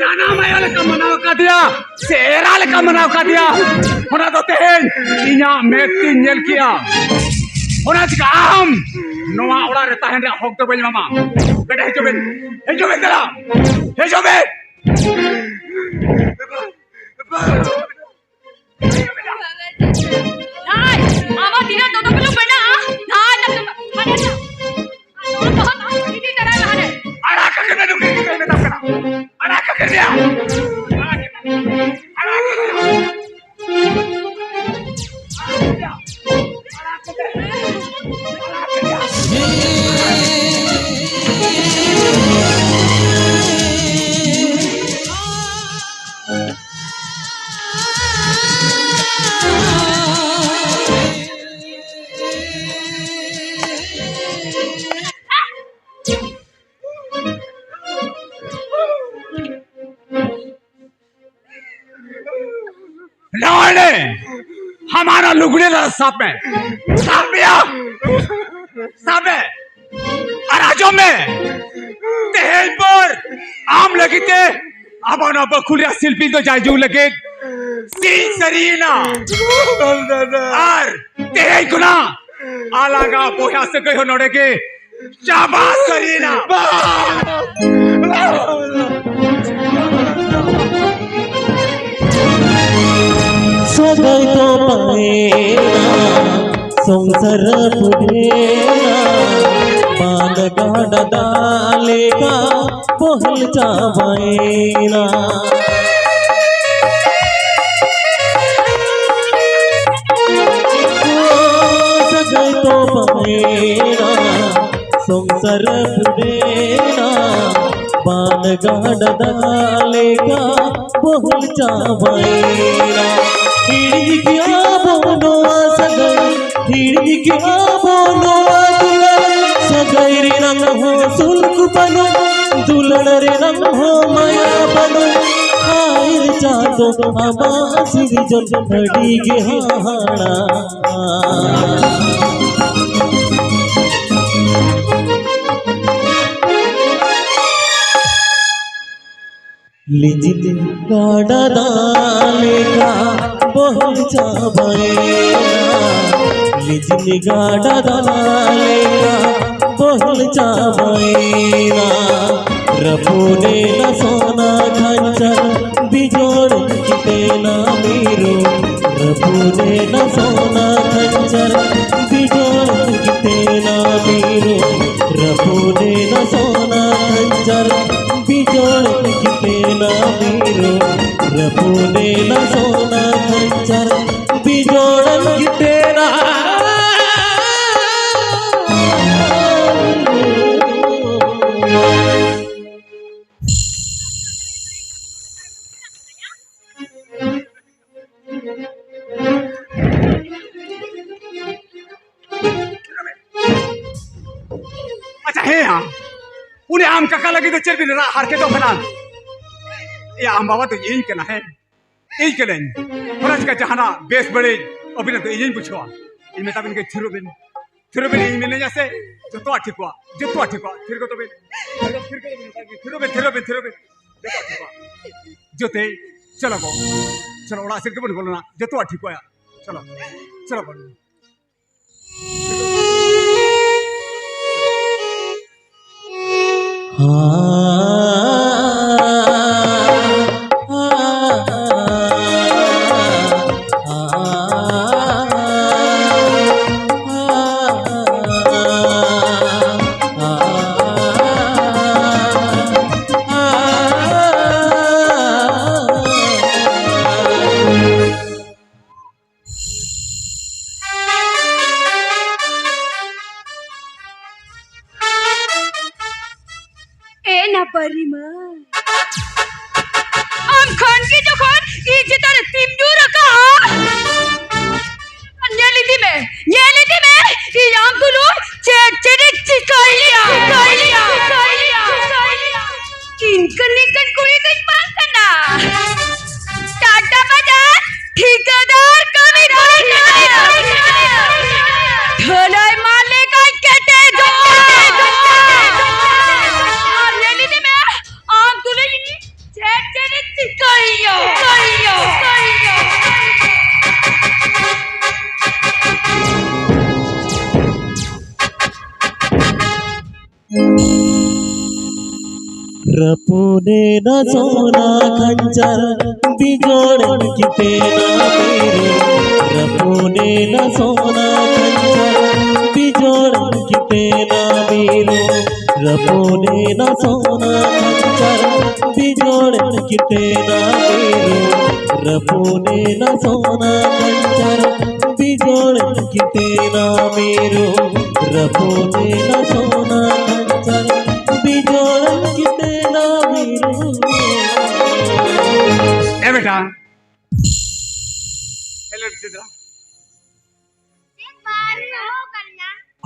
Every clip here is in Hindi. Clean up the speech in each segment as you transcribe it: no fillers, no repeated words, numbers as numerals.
जाना मैं का मनाव का दिया सेराल का मनाव का दिया होना तो तेन इन्या मेक्ति नेल किया होना चिका हम नोआ ओड़ा रहता है हक तो बज मामा बेटा हेजो बे तेरा हेजो बे हाय मामा तीना तो belum benda nah ada बहुत इसी तरह रहा है अड़ा का करने दो के में तब करा अड़ा का कर दिया लौड़े हमारा लुगड़े साफ है अराजों में तेल पर आम लगी थे अब ना बखुलिया शिल्पी तो जायजू लगे सीन सरीना और तेल गुना आलागा पोया से कहो नोड़े के शाबाश सरीना सगै तो पाएना संसार पुढेना बांध गाडा दाले का पहल चावाएना सगै तो पाएना संसार पुढेना बांध गाडा दाले का पहल चावाएना हिड़ी क्या बोलो सगै हिड़ी क्या बोलो दुल्हन सगैरी रंग हो सुल्क बनो दुल्हन रे रंग हो माया बनो आयर चातो आबासी जन घड़ी के हाड़ा लिजित गाड़ा दाले का बहुत चावाएना लिजित गाड़ा दाले का बहुत चावाएना रफोने न सोना खंचर बिजोड़ किते ना मीरो रफोने न सोना खंचर बिजोड़ किते ना मीरो रफोने न सोना खंचर बिजोड़ किते ना मीरो रफोने न सोना खंचर बिजोड़ किते ना अच्छा है यहाँ उन्हें आम काका लगी तो चल भी रहा हार के तो बना ये आम बाबा तो यही कहना है यही करें फरज का जहाना बेस बड़े अभी ना तो यही पूछवा इनमें तब इनके थिरो बिन यही मिलने जैसे जो तो ठीक हुआ फिर को तो बिन थिरो बिन जो तो ठीक हुआ जो ते चलो उड़ा सिर के बोलना जो तो ठीक हुआ चलो बोलो रपुने न सोना खंजर बिजोड़ किते ना मेरे रपुने न सोना खंजर बिजोड़ किते ना मेरे रपुने न सोना खंजर बिजोड़ किते ना मेरे रपुने न सोना खंजर बिजोड़ किते ना मेरे रपुने न सोना खंजर बिजोड़ किते ना मेरे ए बेटा हेलो सिद्रा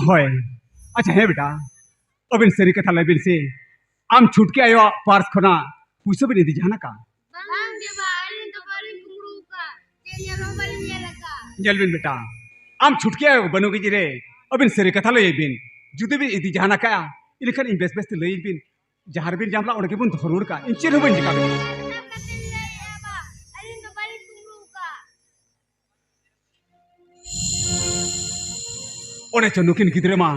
होय अच्छा हे बेटा अबिन सरी कथा लबिन से आम छूट के आयो पार्स खना पुइसो बिन दी जाना का जलबिन बेटा आम छूट के आयो बनो की रे अबिन सरी कथा लय बिन जुदे बिन इदी जाना का इलखन इन बेस बेस लय बिन जहार बिन जामला ओडके बुन धरुर का इन चेर बन जिका ओने चनुकिन गिद्रे मा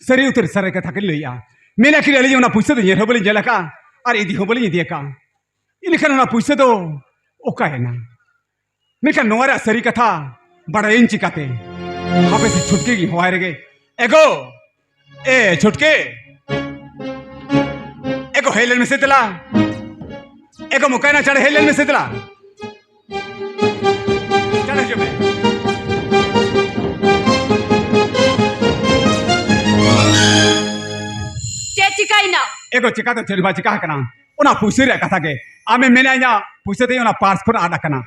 सरी उतर सरे कथा के लैया मेला कि ले ना पुइसा दे हबली जलका और इदी हबली दिया इलखन ना पुइसा दो ओका है ना मेका नोरा सरी कथा बड़ा इन चिकाते हापे से छुटके की होए रे एगो ए छुटके एगो हेलन में से तला एगो मुकाना चढ़ हेलन में से तला चढ़ जो में चिकाइना एगो चिका तो चलबा चिका कना ओना पुइसे रे कथा के आमे मेला या पुइसे दे ओना पास पर आडा कना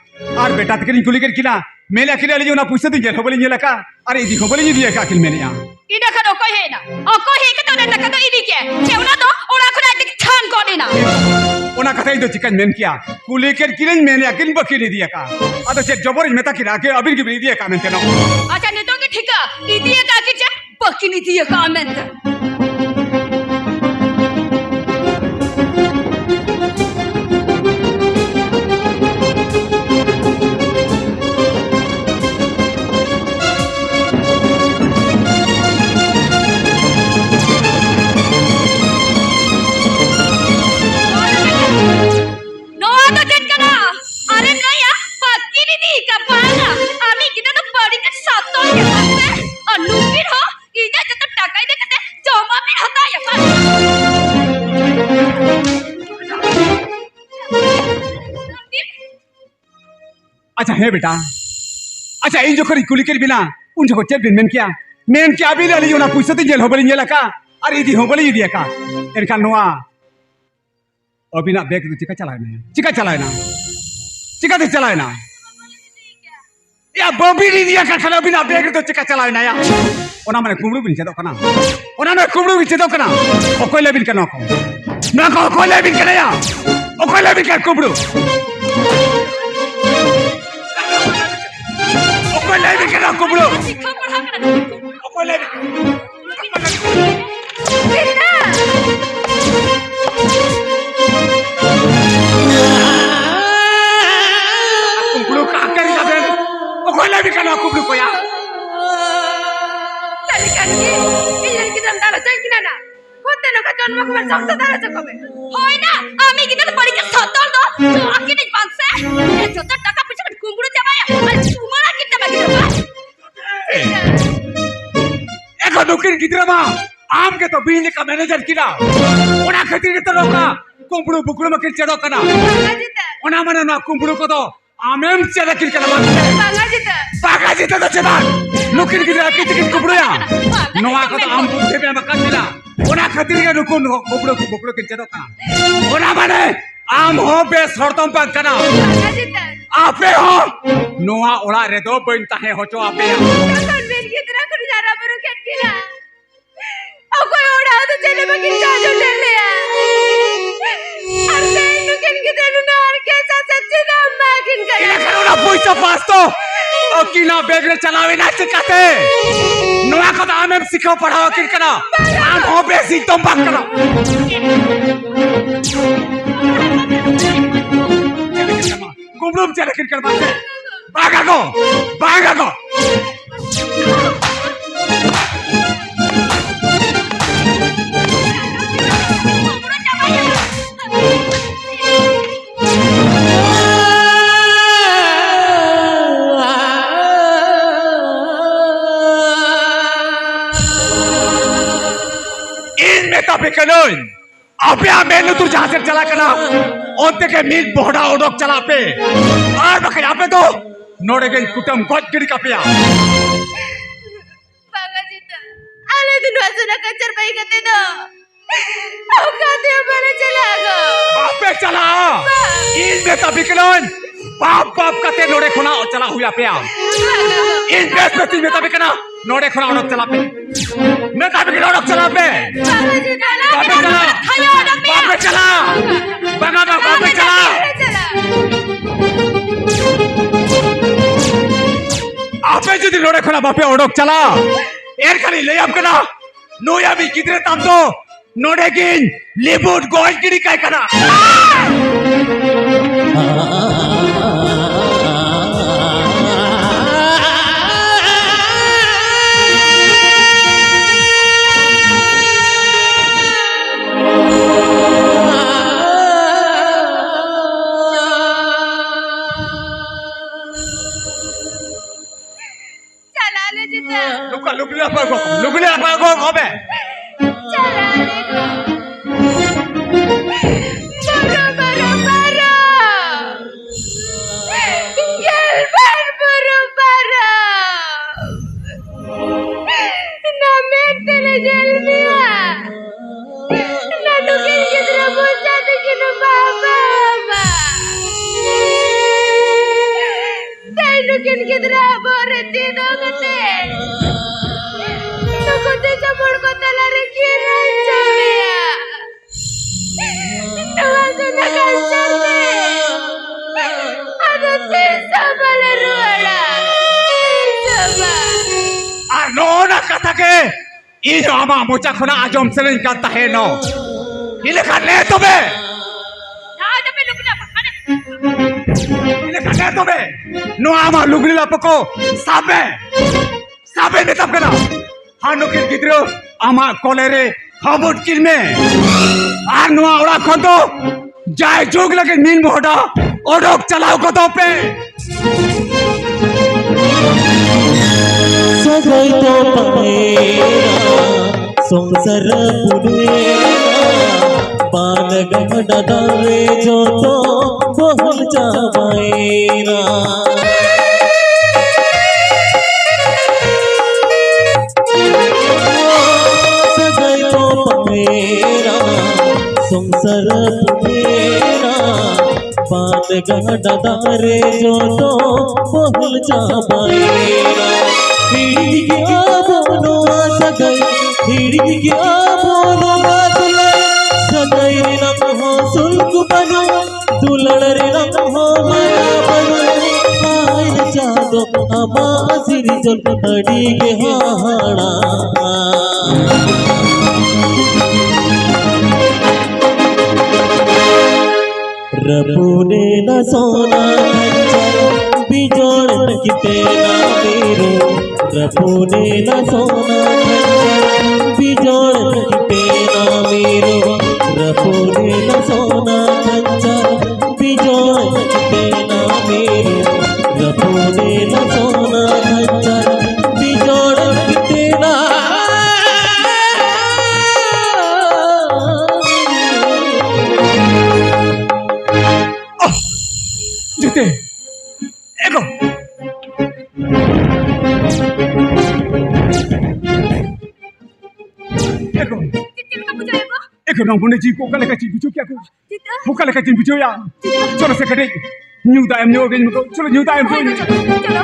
और बेटा तकरी कुली कर किला मेला किला ले ओना पुइसे दे होबली जेला का अरे इदी होबली दिए का किल मेले या इडा खनो को हे ना ओ को हे के तो टका तो इदी के चेवना तो ओना खुना टिक छान को देना ओना कथा इदो चिकन मेन किया कुली कर किले मेले किन बकी दिए का अतो जे जबर मेता किरा के अबिर की दिए का मेनते ना अच्छा ने तो के ठीका इदी का के जे बकी नि दिए का मेनते अच्छा है बेटा अच्छा इन जो खरी कुली कर बिना उन जो चेप मेन क्या भी ले लियो ना पुइसा दे जेल होबली जेला का अरे इदी होबली दिया का एरका नोआ अबिना बैग तो चिका चलाए ना चिका दे चलाए ना या बॉबी नी दिया का खला बिना बैग तो चिका चलाए ना या ओना माने कुमड़ू बिन चेदो कना ओना ने कुमड़ू बिन चेदो कना ओ कोइले बिन कना को ना को कोइले बिन कना या ओ कोइले बिन का कुमड़ू कोइले बिन कना कुमड़ू सिखा पढ़ा कना ओ कोइले बिना कुमड़ू का कर जाबे ओ कोइले बिन कना कुमड़ू को या चली काकी इलन की दंडाला चल किना ना होते न का जन्म को सब दारा चकबे होय ना आमी किना तो परीक्षा सतल दो जो आकी नहीं पांसे ए जो टाका पछे कुमड़ू जमाया अरे तुम्हारा कितना बाकी दो एको दुकिन गिद्रमा आम के तो बिजली का मैनेजर किना ओना खातिर के तो रोका कुमड़ू बुकड़ू में चढ़ो कना ओना मने ना कुमड़ू को तो आमेम चढ़ किल कना बागा जीते तो चढ़ा लुकिन गिद्रा कित कुमड़ू या नोआ को तो आम बुद्धे में मक्का मिला ओना खातिर के रुकुन बुकड़ू के चढ़ो कना ओना मने आम हो बे शर्तों पर कना आपे हो नोआ ओड़ा रे दो बन ताहे होचो आपे पैसा पास तो किना बैग रे चलावे ना सिखाते नोआ को आम एम सिखाओ पढ़ाओ किन कना आम हो बेसिक तुम बात करो गुमरुम चले किन कर बात भागा को नुन आपे मेनू तू जहां से चला करना ओते के मीट बोड़ा ओडोक चला पे और बके आपे तो नोड़े के कुटुम गोद गिरी का पिया Pangajita, ala din waso na kancar bayi kate do. Aku kate mana chala go. आपे चला इन में तभी कलोन बाप बाप कते नोड़े खुना चला हुआ पिया इन बेस पे तीन में तभी कना नोड़े खुना ओडोक चला पे मैं तभी के ओडोक चला पे Pangajita, ala बापे din चला kaya odak niya. बापे चला बंगा बापे चला आपे যদি লড়ে খোলা বাপে ওডক চালা এর খালি লই আপ কেনা নই আমি কিদরে তাম তো নড়ে গিন লিবুট গোল কিড়ি কাই কানা Chala ala jita. লুকলে আপা গো হবে Chala ala go. Baro. Gelban baro. Na mente na gelmia. Na nukin kidra bocha dikinu baba. Tay nukin kidra bore tido kate. Nukote chamur ko talare kira chavia. Nawazo na kancharte. Ano tisa balaruala. Saba. আর নো না কথাকে ই আমা মোচা খনা আজম সেলিন কাতা হে নো ইলে খানে তবে Nada pe lukla pakane. ইলে খানে তবে নো আমা লুগলি লাপকো সাবে নে তব কেনা হানুকের গিদ্রো আমা কলেরে হাবুট কিলমে আর নো ওড়া খতো যায় যোগ লাগে মিন মোহডা ওডক চালাও কত পে सजै तो पमेरा संसार पुरेरा पान गहडा दारे जो तो बहुल जावाएरा सजै तो पमेरा संसार पुरेरा पान गहडा दारे जो तो बहुल जावाएरा हिड़ी गया बोलो दुलड़ सगई रंग हो सुल्क बनो दुलड़ रे रंग हो माया बनो आय जादो अमा सिरी जल नड़ी के हाड़ा रबुने न सोना खंजर बिजोड़ किते ना मेरो रबुने न सोना खंजर बिजोड़ किते ना मेरो रबुने न सोना खंजर बिजोड़ किते ना मेरो रबुने न सोना खंजर बिजोड़ किते ना জিতে এগো এগো Titil ka puja ko. এগো না মনে জি কোকালে কাছি বিচু কি আকো Tita. কোকালে কাছি বিচু ya চলো সে কাটে নিউ দাইম নিউ গেন চলো new দাইম Chalo.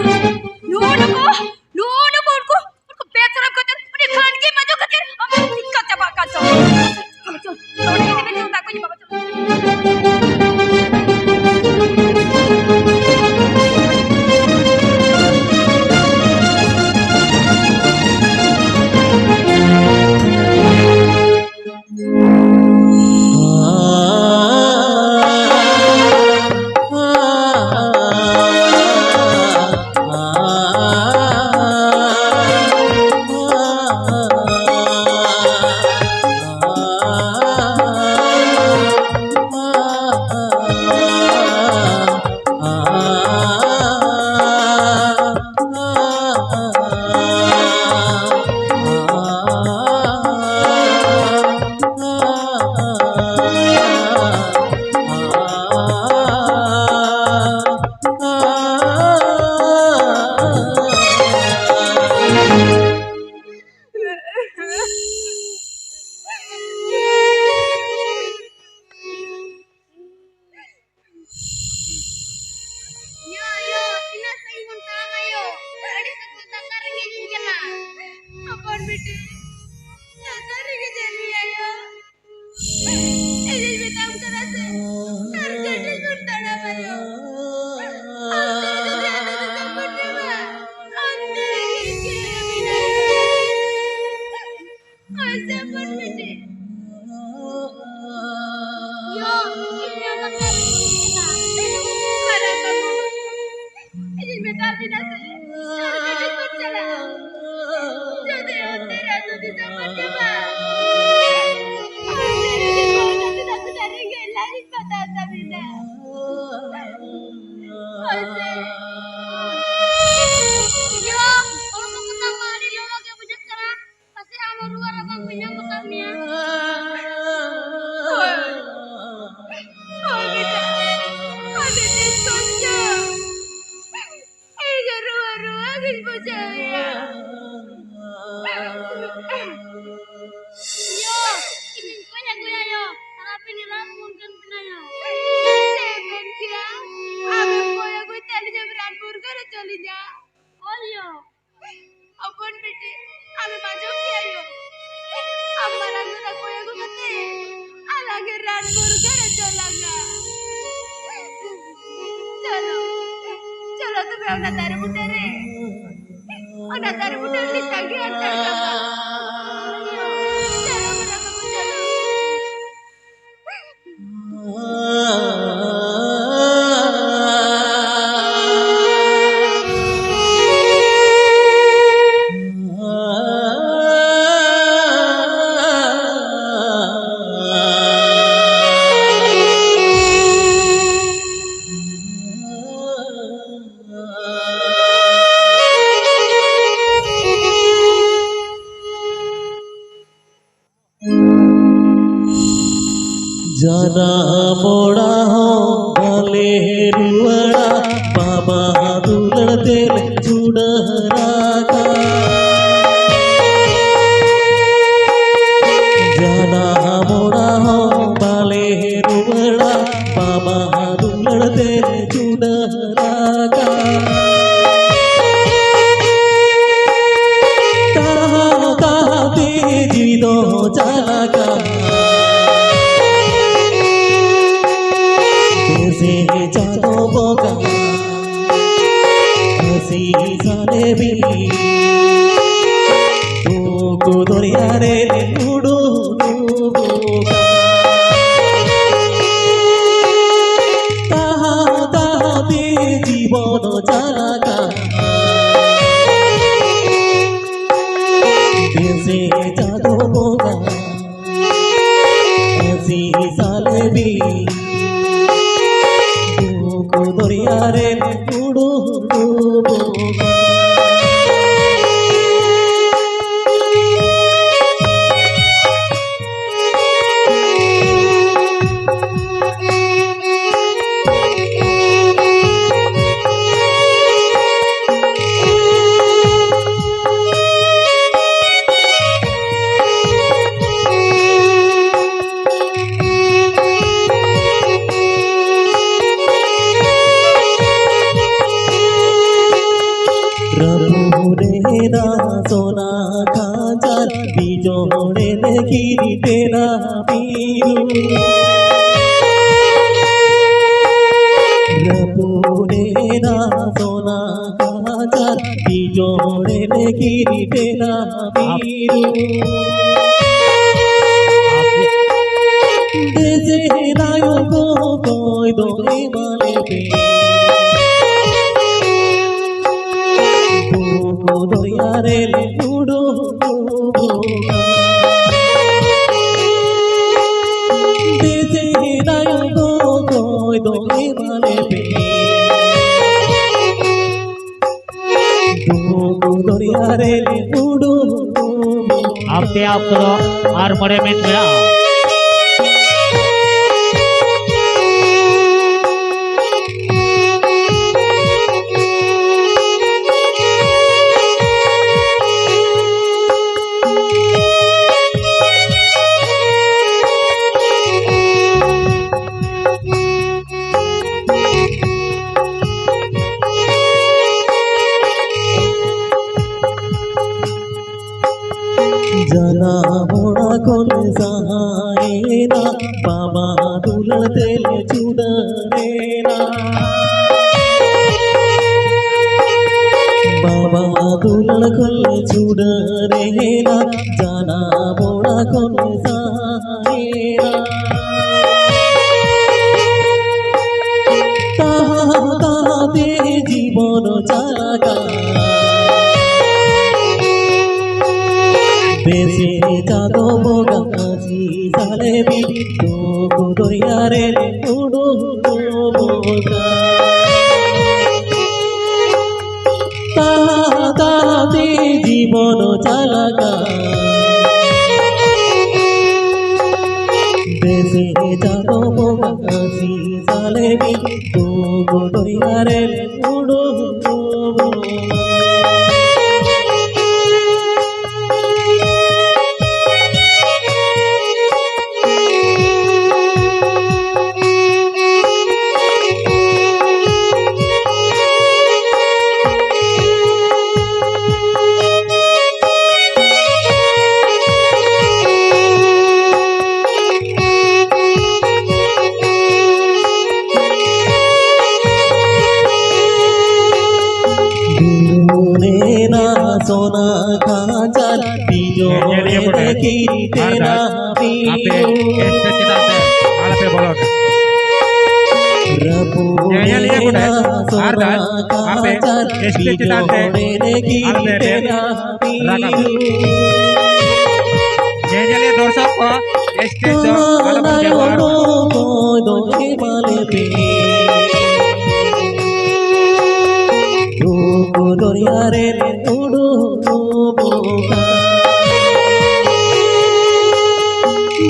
Luno ko. Unko betra kater. Uni khan ki majo kater. Ami dikkat jaba ka chalo. Chalo. Tawne ke betra ta ko ni baba chalo. से अर्जेंटली गुंडाना मरियो अंदर संपत्ति में अंदर के बिना ऐसे पर बेटे यो ये बता ना अरे बाबू ये बेटा बिना से अर्जेंटली पर चला जो दे तेरा तो दी संपत्ति में अपन बेटे आम्ही माझ्या आयो आम्हाला जरा कोया गो मते आलागे रानपूर घर चलागा चलो चलो तुम्ही अपना तारे मुटे रे अपना तारे मुटे लिखा के अंतर का चलो मेरा बाबू चलो जाना मोड़ा हो भले रुआड़ा बाबा दुलड़ तेल चुड़हरा का जाना मोड़ा हो भले रुआड़ा बाबा दुलड़ तेल चुड़हरा का कहा तेजी दो चला का से जानो बोगा हसी साले भी तू को दरिया रे उड़ो बोगा ताहा ताहा दे जीवन चालाका से जानो बोगा हसी साले भी दरिया रे उड़ो बोगा ना सोना खाचार बीजोड़े लेकिन तेरा पीरू रपूरे ना सोना खाचार बीजोड़े लेकिन तेरा पीरू देसे नायों को कोई दो माने पे दरिया रे उड़ो बोगा देसे नायों को कोई दो माने पे दरिया रे उड़ो आपके आप करो और बड़े में मेरा जाना मोड़ा कौन सा बाबा दुल्हन तेल चुनरेना बाबा दुल्हन खोल चुनरेना जाना बोड़ा खोल सारेना তাহাতে জীবন চাকা বেশে যাদব গাছি সালে বিদ্যু দরিয়ারে উড়ো বোকা তাহাতে জীবন চালাকা বেশে যাদব গাছি সালে বিদ্যু দরিয়ারে উড়ো सोना खाचर बीजों की तेरा रपूना सोना खाचर बीजों की तेरा दर्शक दो माले पे দরিয়ারে উড়ো বোকা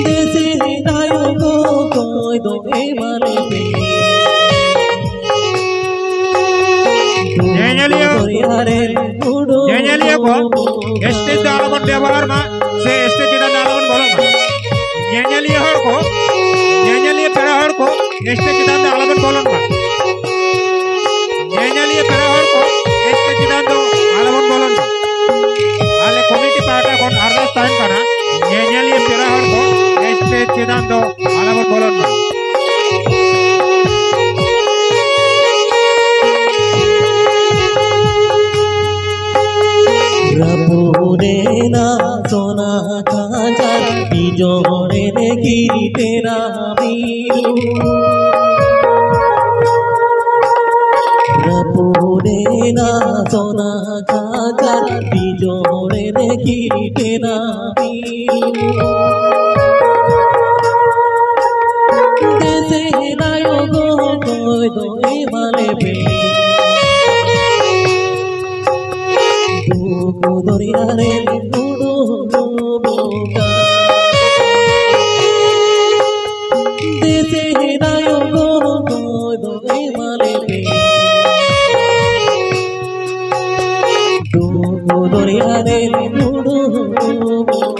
দেশে নায়ক কই দো এই মানে দরিয়ারে উড়ো स्टेज आलमन व्यवहार में से स्टेज आलमन बोलो नेलिया हर को नेलिया पेड़ा हर को स्टेज आलमन बोलो नेलिया पेड़ा हर को स्टेज आलमन बोलो आले कमिटी पार्टी कोन आर्गस टाइम कना नेलिया पेड़ा हर को स्टेज आलमन बोलो रपूरे ना सोना खाचर बीजोड़े ने गिरी तेरा वीरू रपूरे ना सोना खाचर बीजोड़े ने गिरी तेरा वीरू देशे नायक कोई दो माले पे দরিয়ারে উড়ো বোকা দেশে নায়ক দোয়ে মালে পে দরিয়ারে উড়ো বোকা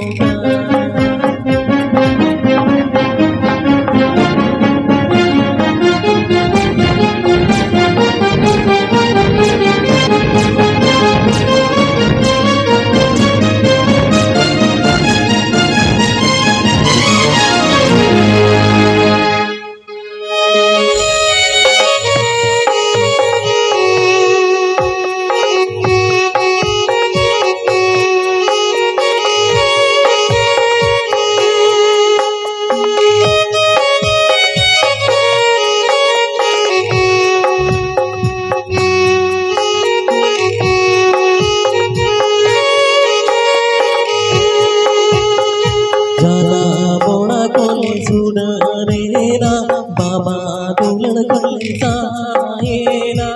बाबा दुल्हन खोल साएना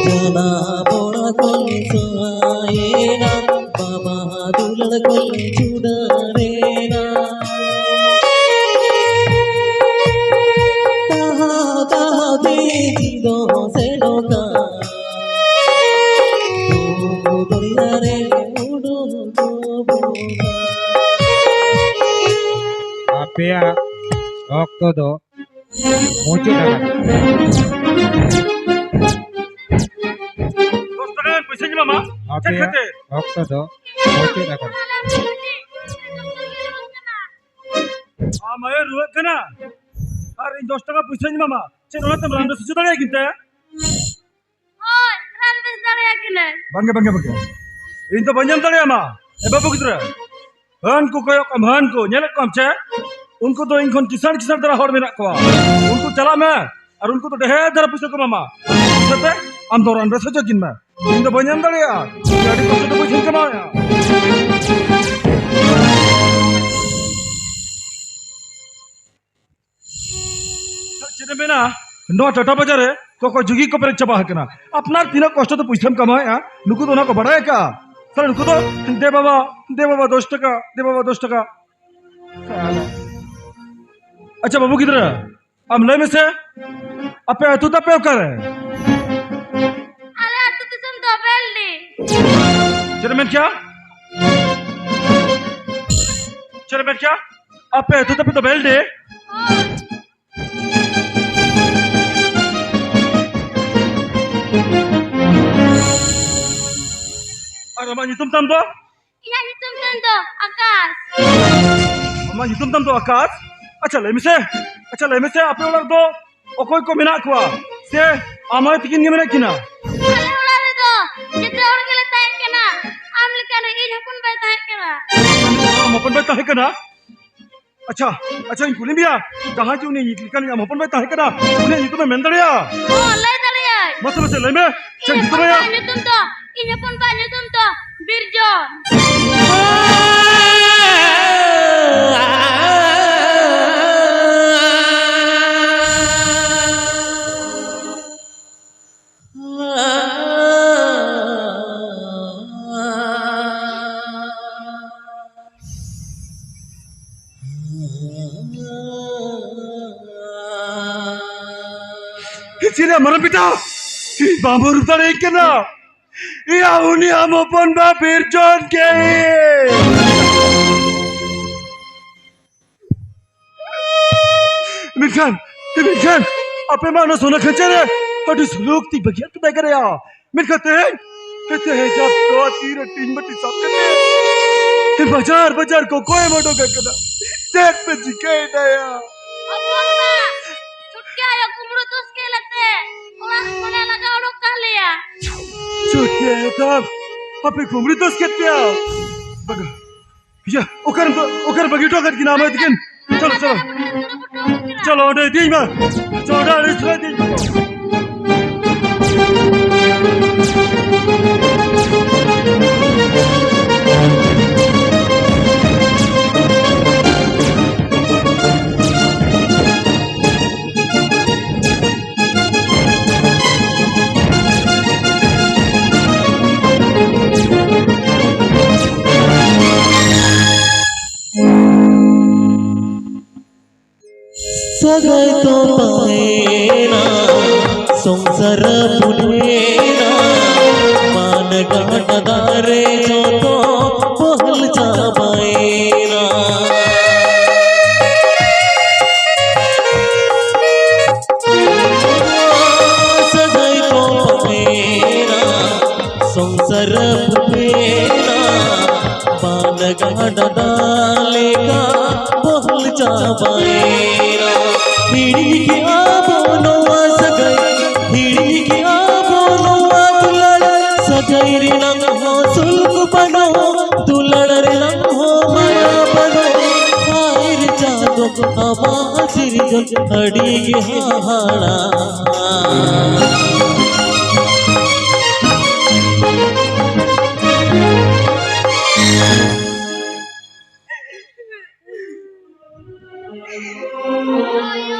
जना बोड़ा खोल साएना बाबा दुल्हन खोल चुनरेना कहा दे दो से लोका दरिया रे उड़ो बोका पेया ऑक्टो दो मुझे लगा दोस्तों पैसे मामा ऑक्टो दो मुझे लगा आमाय रुआ कना और इन 10 টাকা পয়সা মামা চেনা তো রান্না সুযোগ দাঁড়িয়ে কিনতে Hoy, randes dare akine. Bangga bangga bangga. Ini tuh banyak tadi ama. Bapak kita. Han ko kayak han ko nyelak kam चे. उनको तो इनकोन किसान तरह हर मेरा को. उनको चला मैं और उनको तो ढेर तरह पैसा को मामा. सत्य हम दौरान रस जो किन मैं. इन तो banyak tadi ya. Jadi पैसा तो पैसा कमा ya. चीज़ में ना नो टाटा बाजार है को जुगी को पर चबा है ना अपना तीनों कष्ट तो पैसा कमाए हैं नुकु तो ना को बढ़ाए क्या सर नुकु तो दे बाबा 10 टका दे बाबा 10 टका अच्छा बाबू किधर है अमले में से अपे तू तो पे कर Ale atu tisam dobel ni. Chairman क्या अपे तू तो पे bell they Ama hitam tam to? Iya hitam tando, Akas. Ama hitam tam to Akas? अच्छा ले मिसे आपे वाला तो ओकोई को मिना कुआ से आमाय तिकिन के मिना किना Ale ulale do, jete orang gele tahan kena. Am lekana ini pun baik tahan kena. मपन भाई ताहे कना अच्छा इन कुली बिया जहां जो ने इकलिकन या मपन भाई ताहे कना उन्हें ये तो मैं मेंदड़िया Oh, lay dale ya. मतलब से ले में चल तो या Hitam to, ini pun banyak hitam to. Birjon. Cina mana pita bambu rutan ikena iya uni amopon ba birjon ke Mirkan apa mana sono kecere aduh suluk ti bagian tu bagai ya Mirkan teh jab to tira tin mati sakne bajar ko koi modo kena jet pe jikai daya Apa na? Sutka ya kumru tus ke late. Orang mana laga orang kali ya. Cuti ya tab apa kumri tos ketya baga ya okan bagi to kan kina mai dikin चलो दे दी मैं चौड़ा रिश्ता दी सगाई तो पाएना संसार पुनेना मान गाटदारे जो तो बहल जाबाएना सगाई तो पाएना संसार पुनेना मान गाटदाले का बहल जाबाएना हिड़ी क्या बोलो दुलड़ सगाई रे नंग हो सुल्क बनो दुलड़ रे नंग हो माया बनो खाइर जागो हवा सिर जल अड़ी हाड़ा Oh,